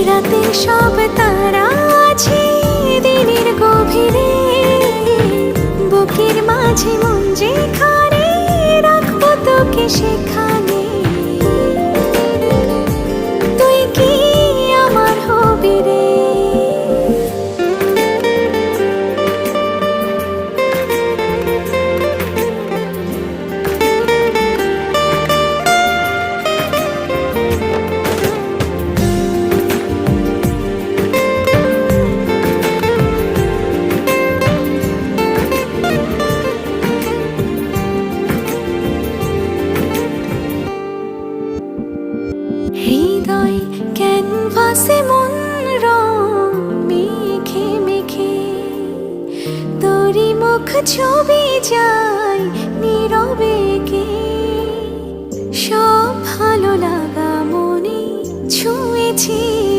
রাতের সব তারা আছে দিনের গভীরে, বুকের মাঝে মন যেখানে রাখবো তোকে সেখানে। তুই কি আমার হবি রে? হৃদয় ক্যানভাসে মন রং মেখে মেখে, তোরই মুখ ছবি যায় নীরবে